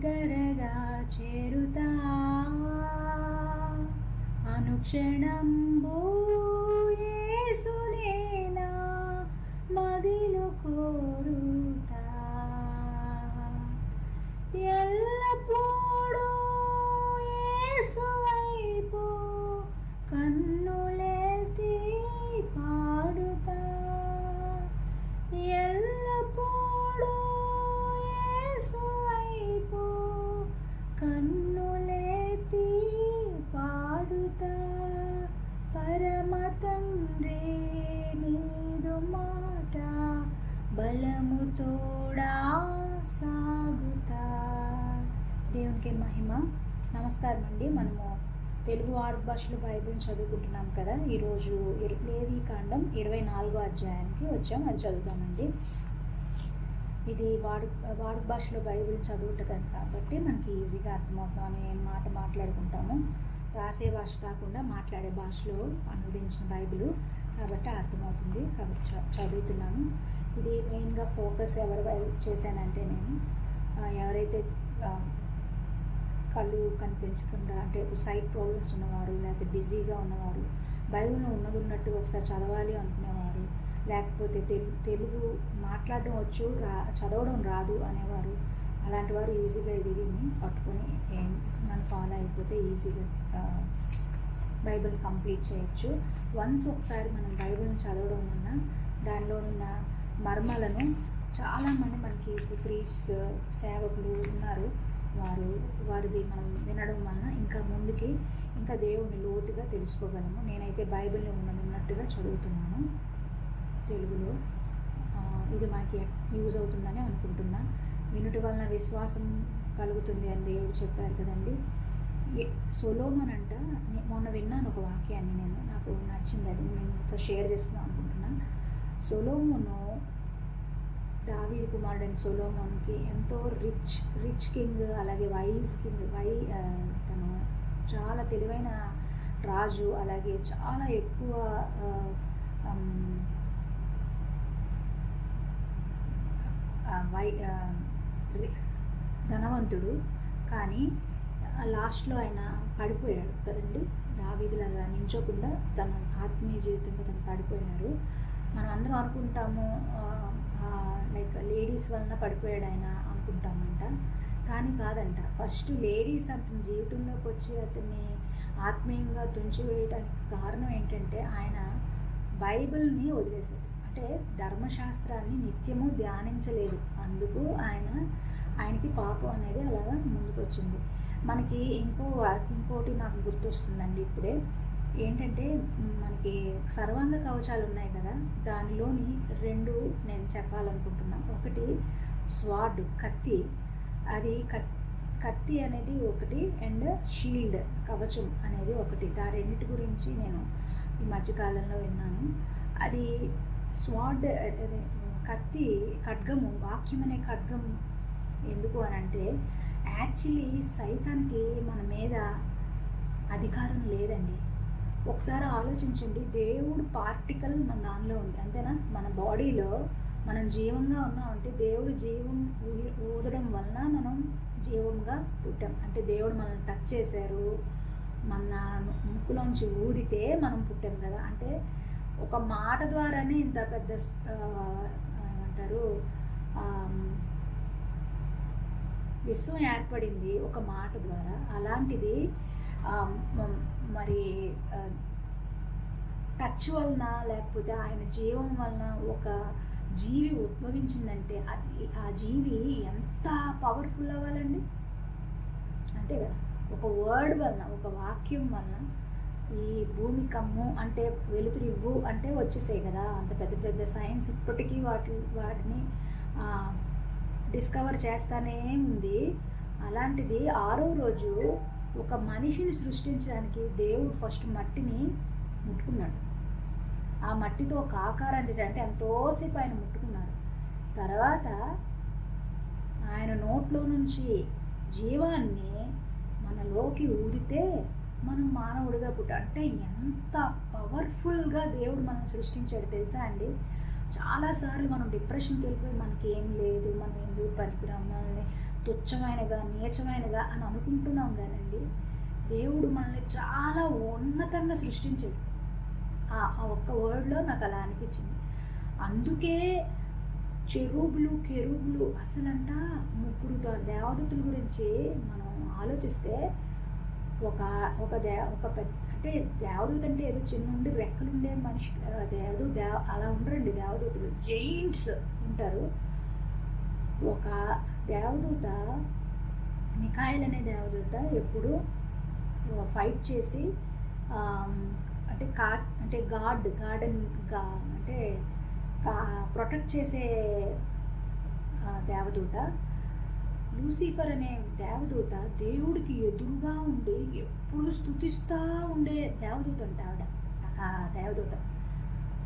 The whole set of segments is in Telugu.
దగ్గరగా చేరుతా అనుక్షణంబు యేసునేనా మదిలో కోరుతా ఎల్లప్పుడూ యేసు వైపు కన్నులెత్తి పాడుతా ఎల్లప్పుడూ యేసు వైపు కన్నులెత్తి పాడుతా పరమ తండ్రి నీదు మాట బలము తోడా సాగుతా. దేవునికి మహిమ. నమస్కారం అండి. మనము తెలుగు వాడుక భాషలో బైబిల్ని చదువుకుంటున్నాం కదా. ఈరోజు లేవీకాండం 24వ అధ్యాయానికి వచ్చాం. అది చదువుతామండి. ఇది వాడుక భాషలో బైబిల్ చదువుతుంది కాబట్టి మనకి ఈజీగా అర్థమవుతామని మాట మాట్లాడుకుంటాము. రాసే భాష కాకుండా మాట్లాడే భాషలో అనువదించిన బైబిల్ కాబట్టి అర్థమవుతుంది. కాబట్టి చదువుతున్నాను. ఇది మెయిన్గా ఫోకస్ ఎవరు చేశానంటే నేను ఎవరైతే కళ్ళు కనిపించకుండా అంటే సైట్ ప్రాబ్లమ్స్ ఉన్నవారు, లేకపోతే బిజీగా ఉన్నవారు, బైబిల్లో ఉన్నట్టు ఒకసారి చదవాలి అనుకునేవారు, లేకపోతే తెలుగు మాట్లాడడం వచ్చు చదవడం రాదు అనేవారు, అలాంటి వారు ఈజీగా ఇది పట్టుకొని మనం ఫాలో అయిపోతే ఈజీగా బైబిల్ కంప్లీట్ చేయొచ్చు. వన్స్ ఒకసారి మనం బైబిల్ని చదవడం వల్ల దానిలో ఉన్న మర్మాలను చాలామంది మనకి ప్రీచర్స్ సేవకులు ఉన్నారు, వారిది మనం వినడం వలన ఇంకా ముందుకి ఇంకా దేవుని లోతుగా తెలుసుకోగలము. నేనైతే బైబిల్ని ఉన్నట్టుగా చదువుతున్నాను తెలుగులో. ఇది మనకి యూజ్ అవుతుందని అనుకుంటున్నా. వినుట వలన విశ్వాసం కలుగుతుంది అని దేవుడు చెప్పారు కదండి. సొలొమోన్ అంట, మొన్న విన్నాను ఒక వాక్యాన్ని, నాకు నచ్చింది, అది నేను షేర్ చేస్తున్నాను అనుకుంటున్నా. సొలొమోను దావీదు కుమారుడైన సొలొమోన్కి ఎంతో రిచ్ కింగ్, అలాగే వైజ్ కింగ్, తను చాలా తెలివైన రాజు, అలాగే చాలా ఎక్కువ ధనవంతుడు. కానీ లాస్ట్లో ఆయన పడిపోయాడు కదండి. దావీదులాగా నించోకుండా తన ఆత్మీయ జీవితంలో తను పడిపోయాడు. మనం అందరం అనుకుంటాము లైక్ లేడీస్ వలన పడిపోయాడు ఆయన అనుకుంటామంట, కానీ కాదంట. ఫస్ట్ లేడీస్ అతని జీవితంలోకి వచ్చి అతన్ని ఆత్మీయంగా తుంచివేయడానికి కారణం ఏంటంటే ఆయన బైబిల్ని వదిలేశాడు. అంటే ధర్మశాస్త్రాన్ని నిత్యము ధ్యానించలేదు. అందుకు ఆయనకి పాపం అనేది అలాగా ముందుకు వచ్చింది. మనకి ఇంకోటి నాకు గుర్తొస్తుందండి ఇప్పుడే. ఏంటంటే మనకి సర్వాంగ కవచాలు ఉన్నాయి కదా, దానిలోని 2 నేను చెప్పాలనుకుంటున్నాను. ఒకటి స్వార్డ్, కత్తి, అది కత్తి అనేది ఒకటి, అండ్ షీల్డ్, కవచం అనేది ఒకటి. ఆ రెండింటి గురించి నేను ఈ మధ్యకాలంలో విన్నాను. అది స్వార్డ్, కత్తి, ఖడ్గము, వాక్యం అనే ఖడ్గం ఎందుకు అని అంటే యాక్చువల్లీ సైతానికి మన మీద అధికారం లేదండి. ఒకసారి ఆలోచించండి, దేవుడు పార్టికల్ మన దానిలో ఉంది, అంతేనా? మన బాడీలో మనం జీవంగా ఉన్నామంటే దేవుడు జీవం ఊదడం వలన మనం జీవంగా పుట్టాం. అంటే దేవుడు మనల్ని టచ్ చేశారు, మన ముక్కులోంచి ఊదితే మనం పుట్టాం కదా. అంటే ఒక మాట ద్వారానే ఇంత పెద్ద అంటారు విశ్వం ఏర్పడింది ఒక మాట ద్వారా. అలాంటిది మరి టచ్ వలన లేకపోతే ఆయన జీవం వలన ఒక జీవి ఉద్భవించిందంటే ఆ జీవి ఎంత పవర్ఫుల్ అవ్వాలండి, అంతే కదా. ఒక వర్డ్ వలన, ఒక వాక్యం వలన ఈ భూమి కమ్ము అంటే వెలుతురు ఇవ్వు అంటే వచ్చేసాయి కదా. అంత పెద్ద పెద్ద సైన్స్ ఇప్పటికీ వాటిని డిస్కవర్ చేస్తానే ఉంది. అలాంటిది 6వ రోజు ఒక మనిషిని సృష్టించడానికి దేవుడు ఫస్ట్ మట్టిని ముట్టుకున్నాడు. ఆ మట్టితో ఒక ఆకారాన్ని చేశాడు. అంటే ఎంతోసేపు ఆయన ముట్టుకున్నారు. తర్వాత ఆయన నోట్లో నుంచి జీవాన్ని మనలోకి ఊదితే మనం మానవుడిగా అంటే ఎంత పవర్ఫుల్గా దేవుడు మనం సృష్టించాడు తెలుసా అండి. చాలాసార్లు మనం డిప్రెషన్కి వెళ్ళిపోయి మనకి ఏం లేదు, మనం ఎందుకు పనికిరాము, మనల్ని తుచ్చమైనగా, నీచమైనగా అని అనుకుంటున్నాం కానండి, దేవుడు మనల్ని చాలా ఉన్నతంగా సృష్టించాడు. ఆ ఒక్క వర్డ్లో నాకు అలా అనిపించింది. అందుకే చెరూబులు, కెరూబులు అసలంట ముగ్గురు దేవదూతల గురించి మనం ఆలోచిస్తే ఒక ఒక పెద్ద అంటే దేవదూత అంటే ఏదో చిన్న ఉండి రెక్కలుండే మనిషి అలా ఉండరండి. దేవదూతలు జైంట్స్ ఉంటారు. ఒక దేవదూత, మిఖాయిల్ అనే దేవదూత ఎప్పుడు ఫైట్ చేసి అంటే గార్డెన్ అంటే ప్రొటెక్ట్ చేసే దేవదూత. లూసిఫర్ అనే దేవదూత దేవుడికి ఎదురుగా ఉండి ఎప్పుడు స్తుతిస్తూ ఉండే దేవదూత అంటే ఆవిడ, ఆ దేవదూత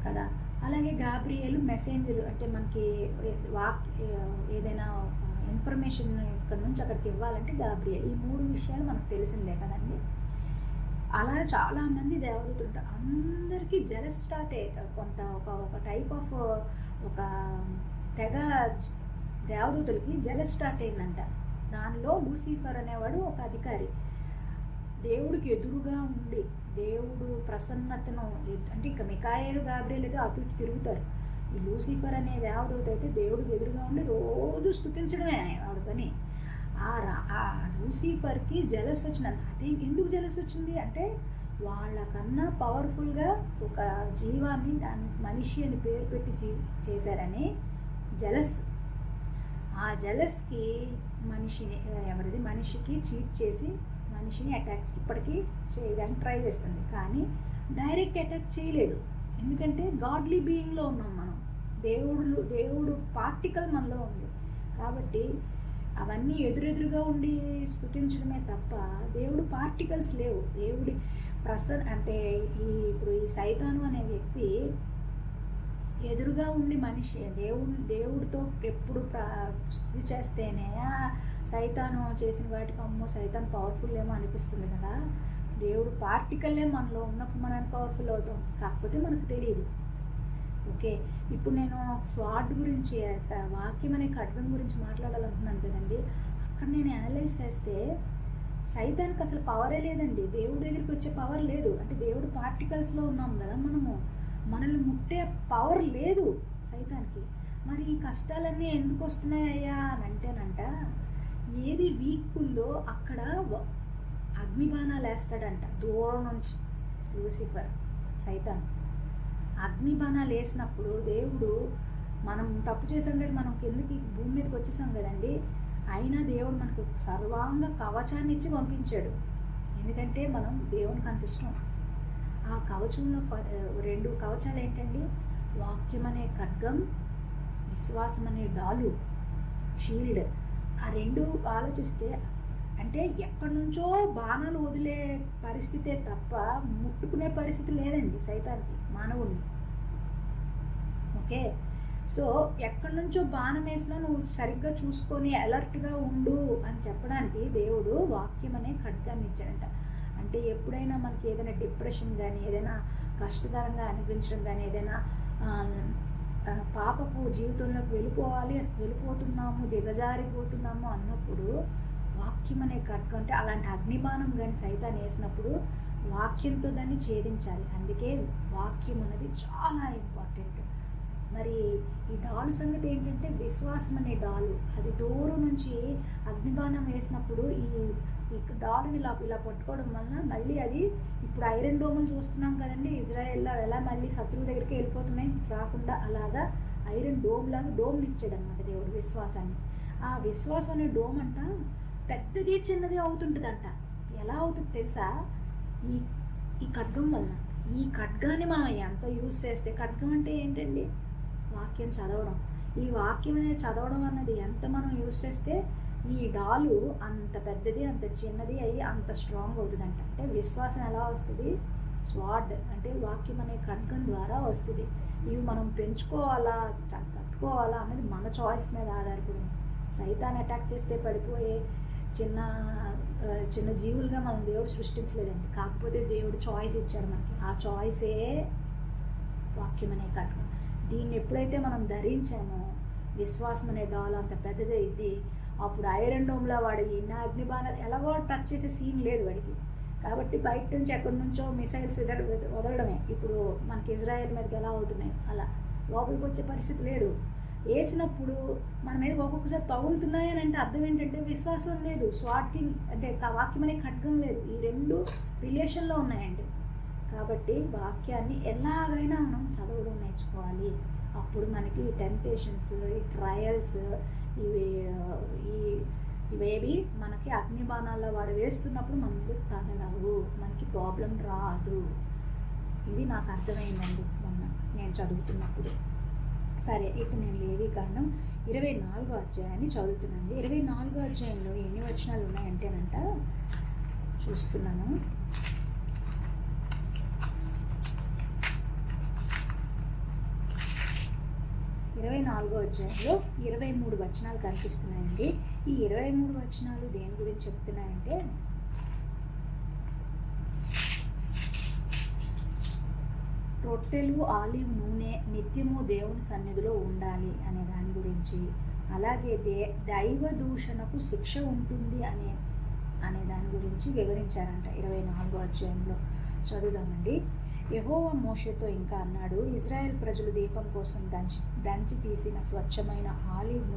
కదా. అలాగే గాబ్రియేలు మెసెంజర్, అంటే మనకి ఏదైనా ఇన్ఫర్మేషన్ ఇక్కడ నుంచి అక్కడికి ఇవ్వాలంటే గాబ్రియేల్. ఈ 3 విషయాలు మనకు తెలిసిందే కదండి. అలా చాలామంది దేవదూతలు ఉంటారు. అందరికీ జెలస్ స్టార్ట్ కొంత ఒక టైప్ ఆఫ్ ఒక తెగ దేవదూతలకి జెలస్ స్టార్ట్ అయిందంట. దానిలో లూసిఫర్ అనేవాడు ఒక అధికారి. దేవుడికి ఎదురుగా ఉండి దేవుడు ప్రసన్నతను, అంటే ఇక మిఖాయేలు, గాబ్రియేలు అయితే అటు ఇటు తిరుగుతారు. ఈ లూసిఫర్ అనే దేవదూత అయితే దేవుడికి ఎదురుగా ఉండి రోజు స్తుతించడమే ఆవిడ పని. ఆ లూసిఫర్కి జెలస్ వచ్చిందంట. అది ఎందుకు జెలస్ వచ్చింది అంటే, వాళ్ళకన్నా పవర్ఫుల్గా ఒక జీవాన్ని, దాని మనిషి అని పేరు పెట్టి చేశారని జెలస్. ఆ జెలస్కి మనిషికి చీట్ చేసి మనిషిని అటాక్ ఇప్పటికీ చేయడానికి ట్రై చేస్తుంది. కానీ డైరెక్ట్ అటాక్ చేయలేదు. ఎందుకంటే గాడ్లీ బీయింగ్లో ఉన్నాం మనం. దేవుడు పార్టికల్ మనలో ఉంది కాబట్టి అవన్నీ ఎదురెదురుగా ఉండి స్తుతించడమే తప్ప దేవుడు పార్టికల్స్ లేవు. దేవుడి అంటే ఇప్పుడు ఈ సైతాను అనే వ్యక్తి ఎదురుగా ఉండి మనిషి దేవుడితో ఎప్పుడు స్తుతి చేస్తేనే సైతాను చేసిన వాటికి అమ్మో సైతాన్ పవర్ఫుల్ ఏమో అనిపిస్తుంది కదా. దేవుడు పార్టికల్లే మనలో ఉన్నప్పుడు మనం పవర్ఫుల్ అవుతాం, కాకపోతే మనకు తెలియదు. ఓకే, ఇప్పుడు నేను స్వాడ్ గురించి, వాక్యం అనే ఖడ్గం గురించి మాట్లాడాలనుకున్నాను కదండి. అక్కడ నేను అనలైజ్ చేస్తే సైతానికి అసలు పవరే లేదండి. దేవుడి దగ్గరికి వచ్చే పవర్ లేదు. అంటే దేవుడు పార్టికల్స్లో ఉన్నాం కదా మనము, మనల్ని ముట్టే పవర్ లేదు సైతానికి. మరి ఈ కష్టాలన్నీ ఎందుకు వస్తున్నాయ్యా అని అంటేనంట, ఏది వీక్ ఉందో అక్కడ అగ్నిబాణాలు వేస్తాడంట దూరం నుంచి లూసిఫర్, సైతాన్. అగ్నిబాణాలు వేసినప్పుడు దేవుడు, మనం తప్పు చేసాం కదా, మనం కిందకి భూమి మీదకి వచ్చేసాం కదండి, అయినా దేవుడు మనకు సర్వాంగ కవచాన్ని ఇచ్చి పంపించాడు. ఎందుకంటే మనం దేవునికి అంత ఇష్టం. ఆ కవచంలో 2 కవచాలు ఏంటండి? వాక్యం అనే ఖడ్గం, విశ్వాసం అనే డాలు, షీల్డ్. ఆ 2 ఆలోచిస్తే అంటే ఎక్కడి నుంచో బాణాలు వదిలే పరిస్థితే తప్ప ముట్టుకునే పరిస్థితి లేదండి సైతానికి మానవుడిని. ఓకే, సో ఎక్కడి నుంచో బాణం వేసినా నువ్వు సరిగ్గా చూసుకొని అలర్ట్గా ఉండు అని చెప్పడానికి దేవుడు వాక్యం అనే ఖడ్గాన్ని ఇచ్చాడంట. అంటే ఎప్పుడైనా మనకి ఏదైనా డిప్రెషన్ కానీ, ఏదైనా కష్టకరంగా అనిపించడం కానీ, ఏదైనా పాపపు జీవితంలోకి వెళ్ళిపోతున్నాము, దిగజారిపోతున్నాము అన్నప్పుడు వాక్యం అనే ఖడ్గం, అంటే అలాంటి అగ్నిబాణం కానీ సైతాన్ని వేసినప్పుడు వాక్యంతో దాన్ని ఛేదించాలి. అందుకే వాక్యం అనేది చాలా ఇంపార్టెంట్. మరి ఈ డాలు సంగతి ఏంటంటే, విశ్వాసం అనే డాలు, అది దూరం నుంచి అగ్నిబాణం వేసినప్పుడు ఈ డాలుని ఇలా పట్టుకోవడం వలన మళ్ళీ అది, ఇప్పుడు ఐరన్ డోములు చూస్తున్నాం కదండి ఇజ్రాయెల్లో, ఎలా మళ్ళీ శత్రువు దగ్గరికి వెళ్ళిపోతున్నాయి రాకుండా, అలాగా ఐరన్ డోమ్ లాగా డోమ్ని ఇచ్చాడు అనమాట దేవుడు విశ్వాసాన్ని. ఆ విశ్వాసం అనే డోమ్ అంట పెద్దది చిన్నది అవుతుంటుందంట. ఎలా అవుతుంది తెలుసా? ఈ ఖడ్గం వలన. ఈ ఖడ్గాన్ని మనం ఎంత యూజ్ చేస్తే, ఖడ్గం అంటే ఏంటండి? వాక్యం చదవడం. ఈ వాక్యం అనేది చదవడం అన్నది ఎంత మనం యూజ్ చేస్తే ఈ డాలు అంత పెద్దది, అంత చిన్నది అయ్యి అంత స్ట్రాంగ్ అవుతుందంట. అంటే విశ్వాసం ఎలా వస్తుంది? స్వాడ్ అంటే వాక్యం అనే ఖడ్గం ద్వారా వస్తుంది. ఇవి మనం పెంచుకోవాలా, తట్టుకోవాలా అనేది మన చాయిస్ మీద ఆధారపడి. సైతాన్ అటాక్ చేస్తే పడిపోయే చిన్న జీవులుగా మనం దేవుడు సృష్టించలేదండి. కాకపోతే దేవుడు చాయిస్ ఇచ్చాడు మనకి. ఆ చాయిసే వాక్యం అనే ఖడ్గం. దీన్ని ఎప్పుడైతే మనం ధరించామో, విశ్వాసం అనే డాల్ అంత పెద్దదైంది, అప్పుడు ఐరన్ డోమ్లా వాడు ఎన్ని అగ్నిబాణాలు ఎలాగో టచ్ చేసే సీన్ లేదు వాడికి. కాబట్టి బయట నుంచి ఎక్కడి నుంచో మిసైల్స్ వదలడమే. ఇప్పుడు మనకి ఇజ్రాయెల్ మీదకి ఎలా అవుతున్నాయి అలా లోపలికి వచ్చే పరిస్థితి లేదు. వేసినప్పుడు మన మీద ఒక్కొక్కసారి తగులుతున్నాయని అంటే అర్థం ఏంటంటే విశ్వాసం లేదు, స్వార్థింగ్ అంటే వాక్యం అనే ఖడ్గం లేదు. ఈ రెండు రిలేషన్లో ఉన్నాయండి. కాబట్టి వాక్యాన్ని ఎలాగైనా మనం చదవడం నేర్చుకోవాలి. అప్పుడు మనకి టెంప్టేషన్స్, ఈ ట్రయల్స్, ఇవి ఇవేవి మనకి అగ్నిబాణాల్లో వాడు వేస్తున్నప్పుడు మన మీద తగలవు, మనకి ప్రాబ్లం రాదు. ఇది నాకు అర్థమైందండి మొన్న నేను చదువుతున్నప్పుడు. సరే, ఇప్పుడు నేను లేవీకాండం 24వ అధ్యాయాన్ని చదువుతున్నాను. 24వ అధ్యాయంలో ఎన్ని వచనాలు ఉన్నాయంటేనంట చూస్తున్నాను. 24వ అధ్యాయంలో 23 వచనాలు కనిపిస్తున్నాయండి. ఈ 23 వచనాలు దేని గురించి చెప్తున్నాయంటే, రొట్టెలు, ఆలివ్ నూనె నిత్యము దేవుని సన్నిధిలో ఉండాలి అనే దాని గురించి, అలాగే దైవ దూషణకు శిక్ష ఉంటుంది అనే దాని గురించి వివరించారంట 24వ అధ్యాయంలో. చదువుదామండి. యెహోవా మోషేతో ఇంకా అన్నాడు, ఇజ్రాయెల్ ప్రజలు దీపం కోసం దంచి తీసిన స్వచ్ఛమైన ఆలివ్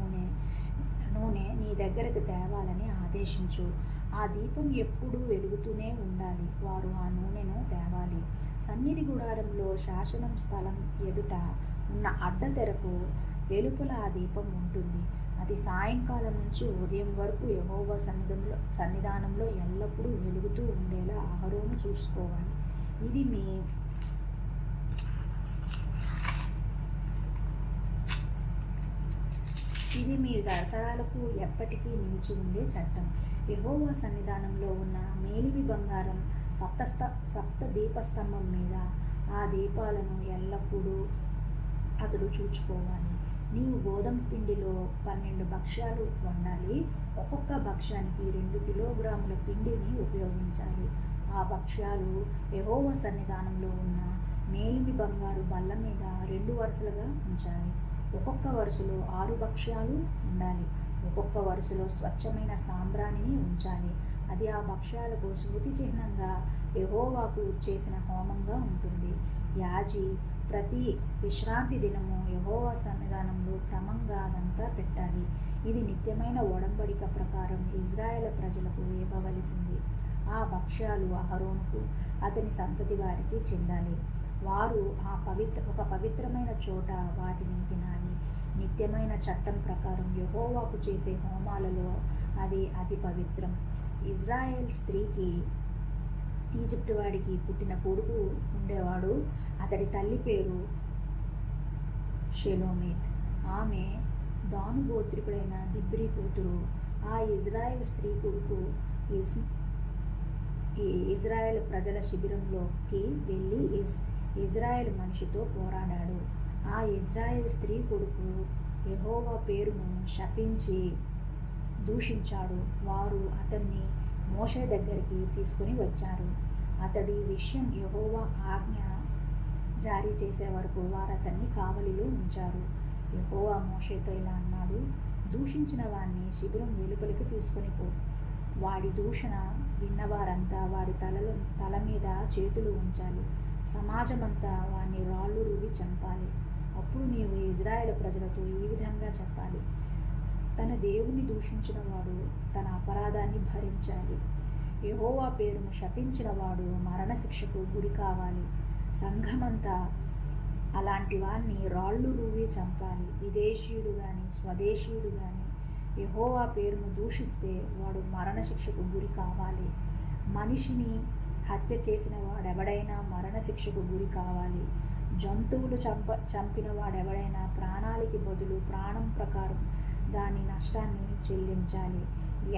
నూనె నీ దగ్గరకు తేవాలని ఆదేశించు. ఆ దీపం ఎప్పుడూ వెలుగుతూనే ఉండాలి. వారు ఆ నూనెను తేవాలి. సన్నిధి గుడారంలో శాసనం స్థలం ఎదుట ఉన్న అడ్డతెరకు వెలుపల ఆ దీపం ఉంటుంది. అది సాయంకాలం నుంచి ఉదయం వరకు యెహోవా సన్నిధానంలో ఎల్లప్పుడూ వెలుగుతూ ఉండేలా అహరోను చూసుకోవాలి. ఇది మీ తరతరాలకు ఎప్పటికీ నిలిచి ఉండే చట్టం. యెహోవా సన్నిధానంలో ఉన్న మేలిమి బంగారం సప్త దీపస్తంభం మీద ఆ దీపాలను ఎల్లప్పుడూ అతడు చూచుకోవాలి. నీవు గోధుమ పిండిలో 12 భక్ష్యాలు వండాలి. ఒక్కొక్క భక్ష్యానికి 2 కిలోగ్రాముల పిండిని ఉపయోగించాలి. ఆ భక్ష్యాలు యెహోవా సన్నిధానంలో ఉన్న మేలిమి బంగారు బల్ల మీద 2 వరుసలుగా ఉంచాలి. ఒక్కొక్క వరుసలో 6 భక్ష్యాలు ఉండాలి. ఒక్కొక్క వరుసలో స్వచ్ఛమైన సాంబ్రాణిని ఉంచాలి. అది ఆ భక్ష్యాలకు స్మృతి చిహ్నంగా యెహోవాకు చేసిన హోమంగా ఉంటుంది. యాజీ ప్రతి విశ్రాంతి దినము యెహోవా సన్నిధానంలో క్రమంగా అదంతా పెట్టాలి. ఇది నిత్యమైన ఒడంబడిక ప్రకారం ఇజ్రాయేల్ ప్రజలకు ఇవ్వవలసింది. ఆ భక్ష్యాలు అహరోనుకు అతని సంతతి వారికి చెందాలి. వారు ఒక పవిత్రమైన చోట వాటిని తినాలి. నిత్యమైన చట్టం ప్రకారం యెహోవాకు చేసే హోమాలలో అది అతి పవిత్రం. ఇజ్రాయెల్ స్త్రీకి ఈజిప్టు వాడికి పుట్టిన కొడుకు ఉండేవాడు. అతడి తల్లి పేరు షెలోమేత్. ఆమె దాను గోత్రికుడైన దిబ్రీ కూతురు. ఆ ఇజ్రాయెల్ స్త్రీ కొడుకు ఇజ్రాయెల్ ప్రజల శిబిరంలోకి వెళ్ళి ఇజ్రాయెల్ మనిషితో పోరాడాడు. ఆ ఇజ్రాయెల్ స్త్రీ కొడుకు యెహోవా పేరును శపించి దూషించాడు. వారు అతన్ని మోషే దగ్గరికి తీసుకుని వచ్చారు. అతడి విషయం యెహోవా ఆజ్ఞ జారీ చేసే వరకు వారు అతన్ని కావలిలో ఉంచారు. యెహోవా మోషేతో ఇలా అన్నాడు, దూషించిన వాణ్ణి శిబిరం వెలుపలికి తీసుకొని పో. వాడి దూషణ విన్నవారంతా వాడి తల మీద చేతులు ఉంచాలి. సమాజమంతా వాణ్ణి రాళ్ళు రువి చంపాలి. అప్పుడు నీవు ఇజ్రాయెల్ ప్రజలతో ఈ విధంగా చెప్పాలి, తన దేవుని దూషించిన వాడు తన అపరాధాన్ని భరించాలి. యెహోవా పేరును శపించిన వాడు మరణశిక్షకు గురి కావాలి. సంఘమంతా అలాంటి వాణ్ణి రాళ్ళు రువి చంపాలి. విదేశీయుడు కానీ స్వదేశీయుడు కానీ యెహోవా పేరును దూషిస్తే వాడు మరణశిక్షకు గురి కావాలి. మనిషిని హత్య చేసిన వాడెవడైనా మరణశిక్షకు గురి కావాలి. జంతువులు చంపిన వాడెవడైనా ప్రాణాలకి బదులు ప్రాణం ప్రకారం దాని నష్టాన్ని చెల్లించాలి.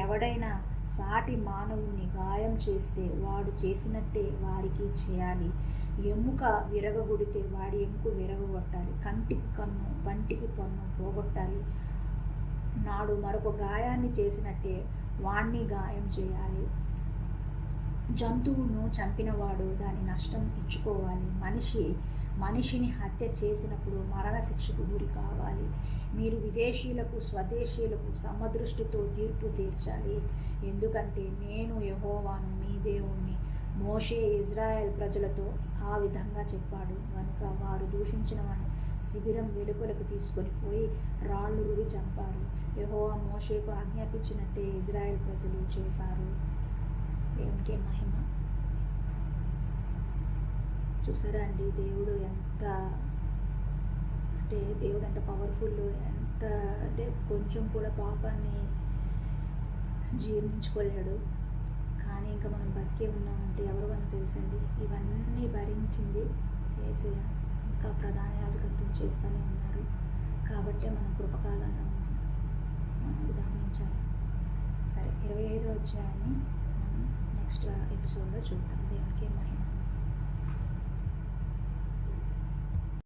ఎవడైనా సాటి మానవుని గాయం చేస్తే వాడు చేసినట్టే వారికి చేయాలి. ఎముక విరగగొడితే వాడి ఎముక విరగొట్టాలి. కంటికి కన్ను, పంటికి పన్ను పోగొట్టాలి. నాడు మరొక గాయాన్ని చేసినట్టే వాణ్ణి గాయం చేయాలి. జంతువును చంపినవాడు దాని నష్టం ఇచ్చుకోవాలి. మనిషిని హత్య చేసినప్పుడు మరణశిక్షకు గురి కావాలి. మీరు విదేశీయులకు స్వదేశీయులకు సమదృష్టితో తీర్పు తీర్చాలి. ఎందుకంటే నేను యెహోవాను మీ దేవుణ్ణి. మోషే ఇజ్రాయెల్ ప్రజలతో ఆ విధంగా చెప్పాడు కనుక వారు దూషించిన వాడిని శిబిరం వెలుపలకు తీసుకొని పోయి రాళ్ళు రువి చంపారు. యెహోవా మోషేకు ఆజ్ఞాపించినట్టే ఇజ్రాయెల్ ప్రజలు చేశారు. దేవునికే మహిమ. చూసారా అండి, దేవుడు ఎంత పవర్ఫుల్, ఎంత అంటే కొంచెం కూడా పాపాన్ని జీర్ణించుకోలేడు. కానీ ఇంకా మనం బతికే ఉన్నామంటే ఎవరు మనకు తెలుసండి. ఇవన్నీ భరించింది యేసయ్య. ఇంకా ప్రధాన యాజకత్వం చేస్తూనే ఉన్నారు. కాబట్టే మనం కృపకాలంలో ఉన్నాం. మనం అది గమనించాలి. సరే, 25వ అధ్యాయాన్ని మనం నెక్స్ట్ ఎపిసోడ్లో చూద్దాం. దేవునికి మహిమ.